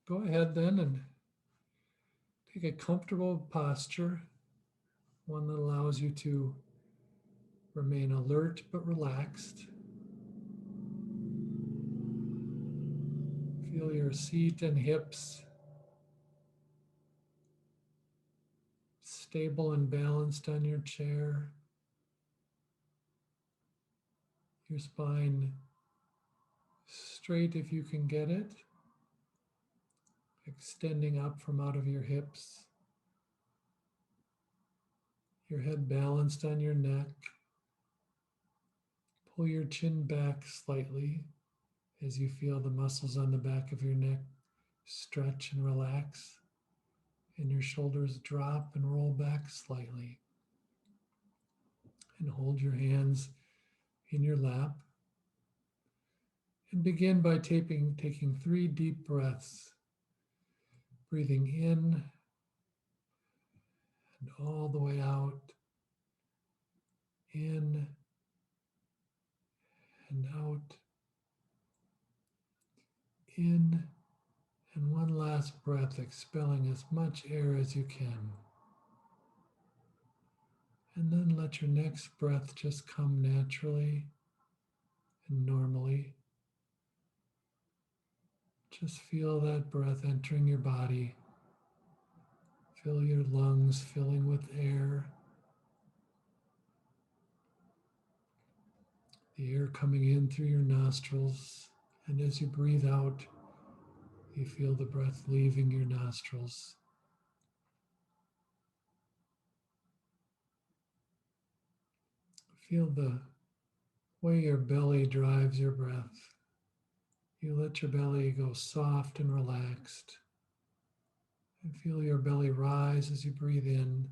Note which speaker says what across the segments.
Speaker 1: Go ahead then and take a comfortable posture, one that allows you to remain alert but relaxed. Feel your seat and hips stable and balanced on your chair, your spine straight if you can get it, extending up from out of your hips, your head balanced on your neck. Pull your chin back slightly as you feel the muscles on the back of your neck stretch and relax, and your shoulders drop and roll back slightly. And hold your hands in your lap. And begin by taking 3 deep breaths, breathing in and all the way out, in and out, in, and one last breath, expelling as much air as you can. And then let your next breath just come naturally and normally. Just feel that breath entering your body. Fill your lungs filling with air. The air coming in through your nostrils. And as you breathe out, you feel the breath leaving your nostrils. Feel the way your belly drives your breath. You let your belly go soft and relaxed. And feel your belly rise as you breathe in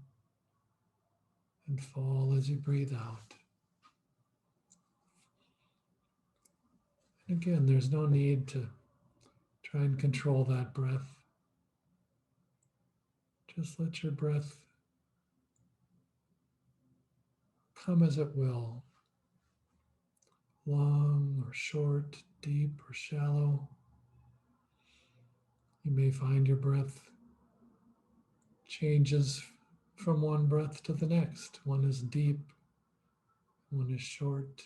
Speaker 1: and fall as you breathe out. And again, there's no need to try and control that breath. Just let your breath come as it will, long or short, deep or shallow. You may find your breath changes from one breath to the next. One is deep, one is short.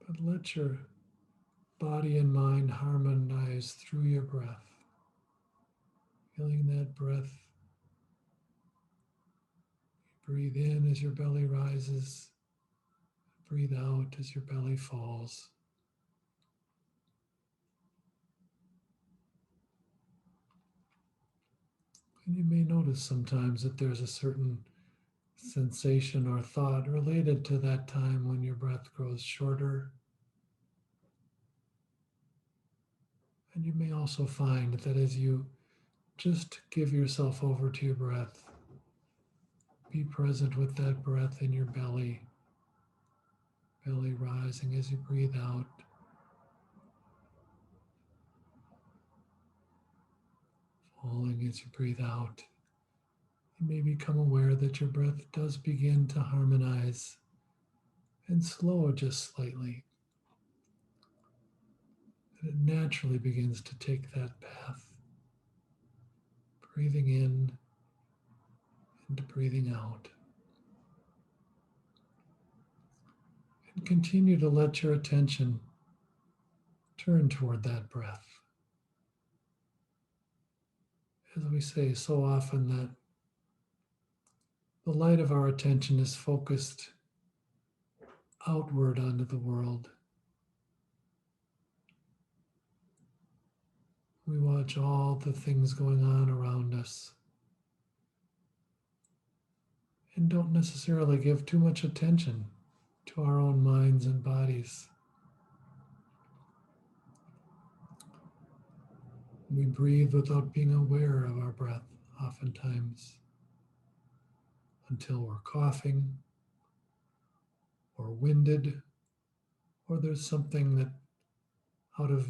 Speaker 1: But let your body and mind harmonize through your breath. Feeling that breath. Breathe in as your belly rises. Breathe out as your belly falls. And you may notice sometimes that there's a certain sensation or thought related to that time when your breath grows shorter. And you may also find that as you just give yourself over to your breath, be present with that breath in your belly, belly rising as you breathe out. Falling as you breathe out. You may become aware that your breath does begin to harmonize and slow just slightly. And it naturally begins to take that path, breathing in and breathing out. And continue to let your attention turn toward that breath. As we say so often, that the light of our attention is focused outward onto the world. We watch all the things going on around us and don't necessarily give too much attention to our own minds and bodies. We breathe without being aware of our breath, oftentimes, until we're coughing or winded, or there's something that out of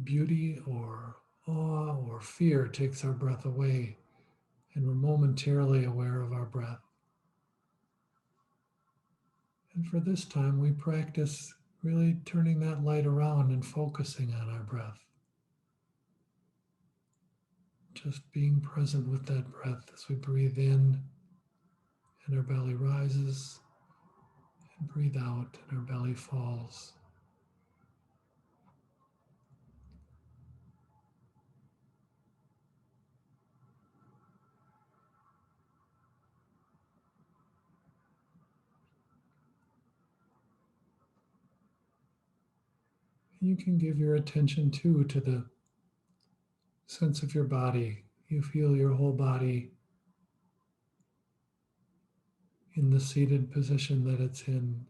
Speaker 1: beauty or awe or fear takes our breath away, and we're momentarily aware of our breath. And for this time, we practice Really turning that light around and focusing on our breath. Just being present with that breath as we breathe in and our belly rises, and breathe out and our belly falls. You can give your attention too to the sense of your body. You feel your whole body in the seated position that it's in.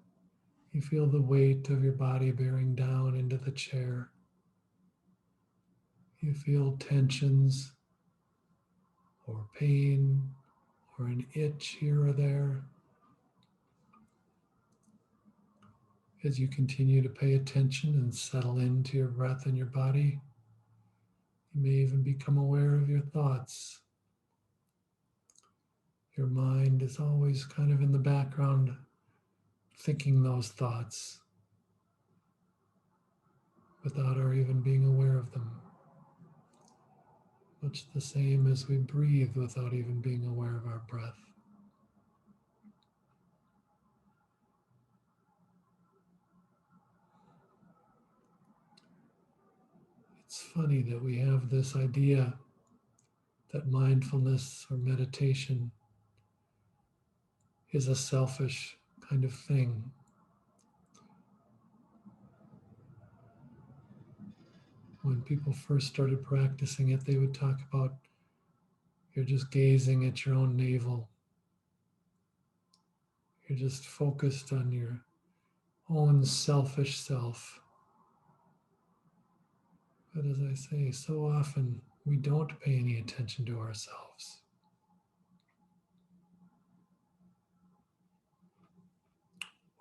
Speaker 1: You feel the weight of your body bearing down into the chair. You feel tensions or pain or an itch here or there. As you continue to pay attention and settle into your breath and your body, you may even become aware of your thoughts. Your mind is always kind of in the background thinking those thoughts without our even being aware of them. Much the same as we breathe without even being aware of our breath. It's funny that we have this idea that mindfulness or meditation is a selfish kind of thing. When people first started practicing it, they would talk about you're just gazing at your own navel. You're just focused on your own selfish self. But as I say, so often we don't pay any attention to ourselves.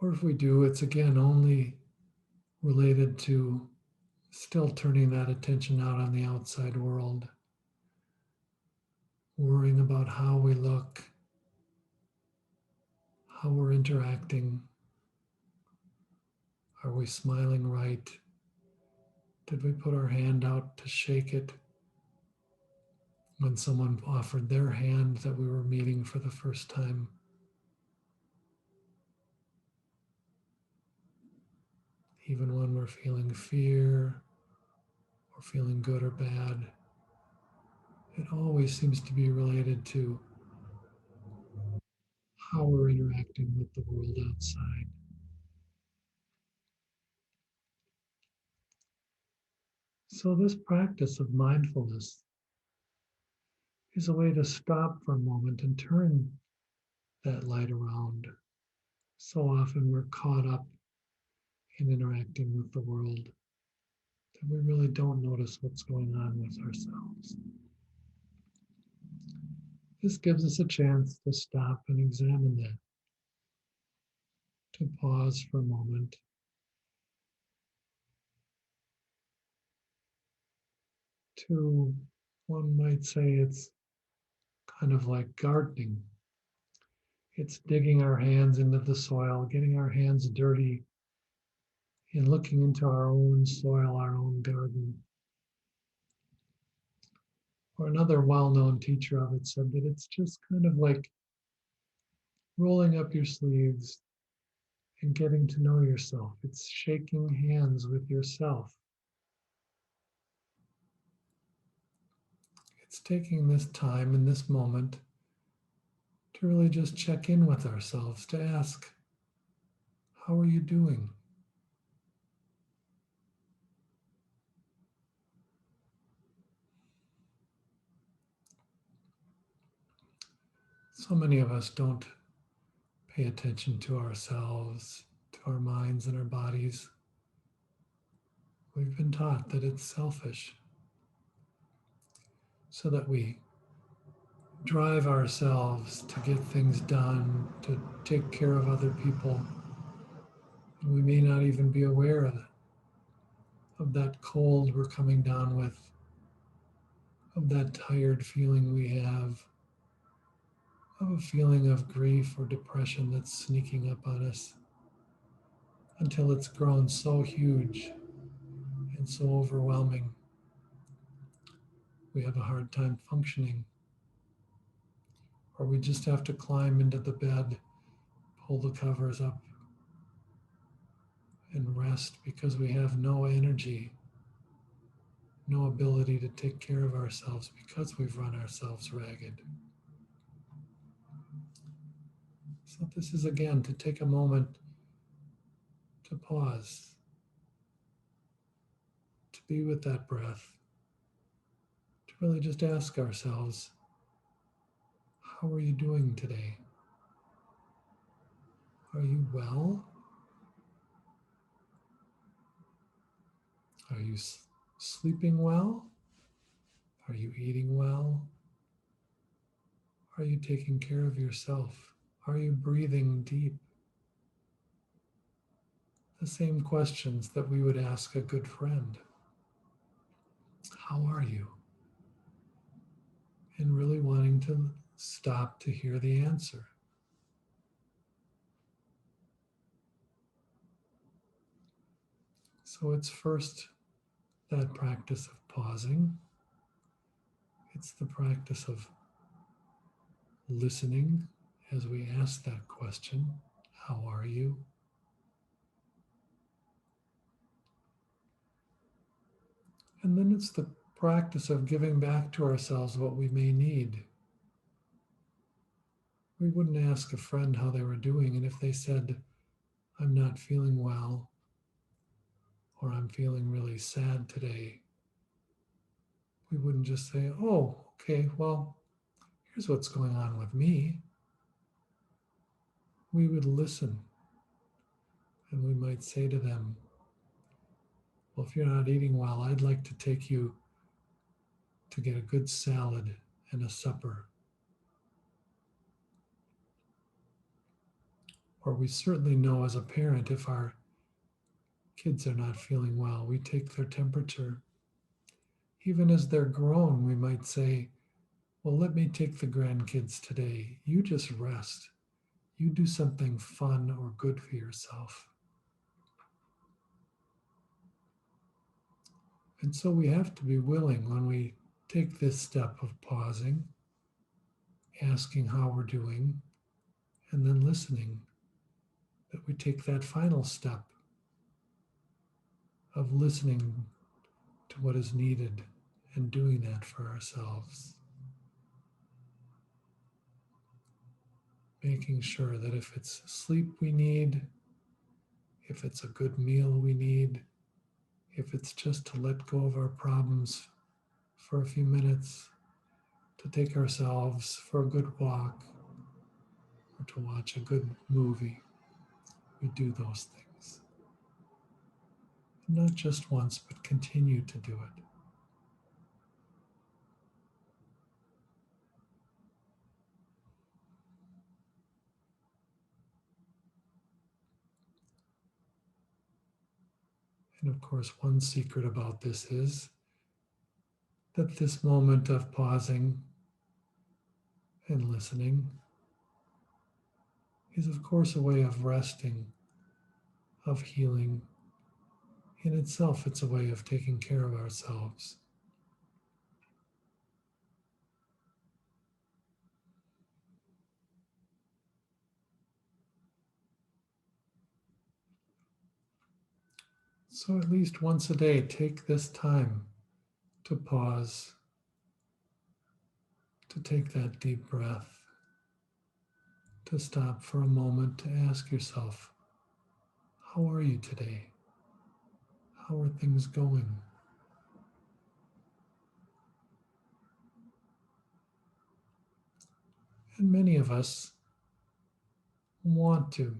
Speaker 1: Or if we do, it's again only related to still turning that attention out on the outside world, worrying about how we look, how we're interacting. Are we smiling right? Did we put our hand out to shake it when someone offered their hand that we were meeting for the first time? Even when we're feeling fear or feeling good or bad, it always seems to be related to how we're interacting with the world outside. So, this practice of mindfulness is a way to stop for a moment and turn that light around. So often we're caught up in interacting with the world that we really don't notice what's going on with ourselves. This gives us a chance to stop and examine that, to pause for a moment, to, one might say, it's kind of like gardening. It's digging our hands into the soil, getting our hands dirty, and looking into our own soil, our own garden. Or another well-known teacher of it said that it's just kind of like rolling up your sleeves and getting to know yourself. It's shaking hands with yourself. It's taking this time in this moment to really just check in with ourselves, to ask, how are you doing? So many of us don't pay attention to ourselves, to our minds and our bodies. We've been taught that it's selfish, so that we drive ourselves to get things done, to take care of other people. And we may not even be aware of that cold we're coming down with, of that tired feeling we have, of a feeling of grief or depression that's sneaking up on us. until it's grown so huge and so overwhelming, we have a hard time functioning. Or we just have to climb into the bed, pull the covers up, and rest because we have no energy, no ability to take care of ourselves because we've run ourselves ragged. So, this is again to take a moment to pause, to be with that breath, to really just ask ourselves, how are you doing today? Are you well? Are you sleeping well? Are you eating well? Are you taking care of yourself? Are you breathing deep? The same questions that we would ask a good friend. How are you? And really wanting to stop to hear the answer. So it's first that practice of pausing. It's the practice of listening as we ask that question, how are you? And then it's the practice of giving back to ourselves what we may need. We wouldn't ask a friend how they were doing, and if they said, I'm not feeling well, or I'm feeling really sad today, we wouldn't just say, oh, okay, well, here's what's going on with me. We would listen, and we might say to them, well, if you're not eating well, I'd like to take you to get a good salad and a supper. Or we certainly know as a parent, if our kids are not feeling well, we take their temperature. Even as they're grown, we might say, well, let me take the grandkids today. You just rest. You do something fun or good for yourself. And so we have to be willing when we take this step of pausing, asking how we're doing, and then listening, that we take that final step of listening to what is needed and doing that for ourselves. Making sure that if it's sleep we need, if it's a good meal we need, if it's just to let go of our problems for a few minutes, to take ourselves for a good walk, or to watch a good movie, we do those things. Not just once, but continue to do it. And of course, one secret about this is that this moment of pausing and listening is, of course, a way of resting, of healing. In itself, it's a way of taking care of ourselves. So, at least once a day, take this time to pause, to take that deep breath, to stop for a moment to ask yourself, how are you today? How are things going? And many of us want to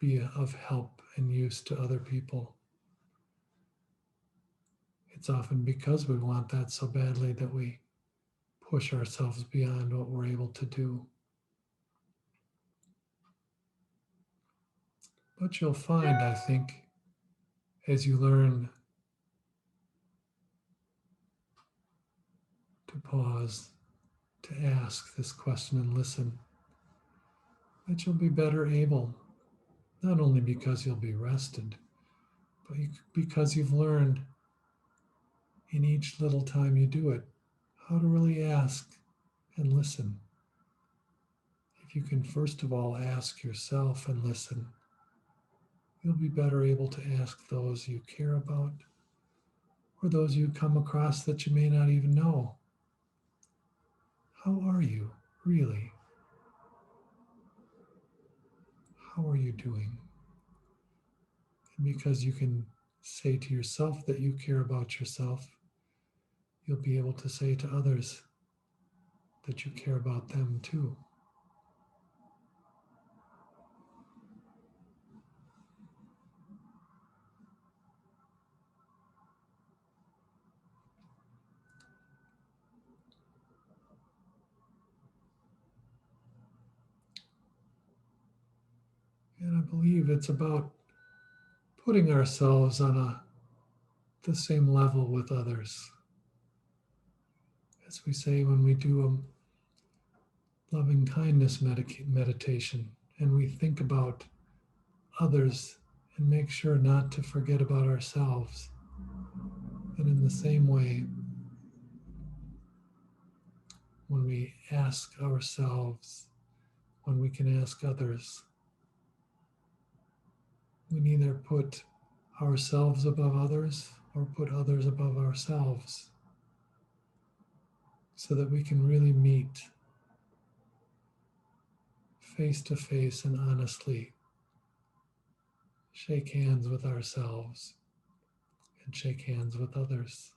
Speaker 1: be of help and use to other people. It's often because we want that so badly that we push ourselves beyond what we're able to do. But you'll find, I think, as you learn to pause, to ask this question and listen, that you'll be better able not only because you'll be rested, but because you've learned in each little time you do it how to really ask and listen. If you can first of all ask yourself and listen, you'll be better able to ask those you care about or those you come across that you may not even know. How are you, really? How are you doing? And because you can say to yourself that you care about yourself, you'll be able to say to others that you care about them too. And I believe it's about putting ourselves on the same level with others. As we say when we do a loving kindness meditation and we think about others and make sure not to forget about ourselves. And in the same way, when we ask ourselves, when we can ask others, we neither put ourselves above others or put others above ourselves, so that we can really meet face to face and honestly shake hands with ourselves and shake hands with others.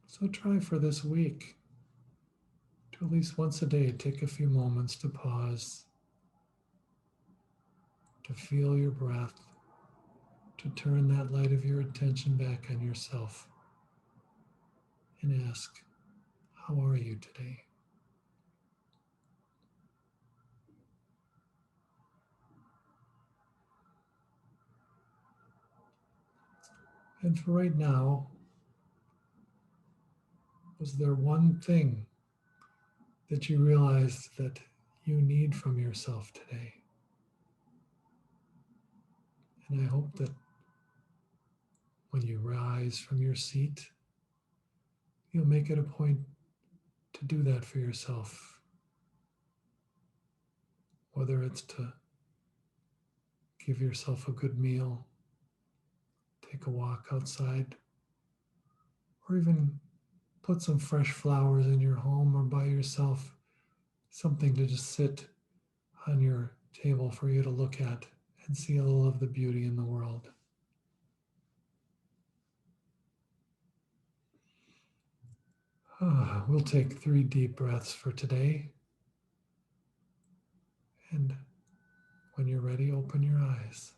Speaker 1: So try for this week to at least once a day take a few moments to pause, to feel your breath, to turn that light of your attention back on yourself and ask, how are you today? And for right now, was there one thing that you realized that you need from yourself today? And I hope that when you rise from your seat, you'll make it a point to do that for yourself. Whether it's to give yourself a good meal, take a walk outside, or even put some fresh flowers in your home or buy yourself something to just sit on your table for you to look at and see a little of the beauty in the world. We'll take 3 deep breaths for today. And when you're ready, open your eyes.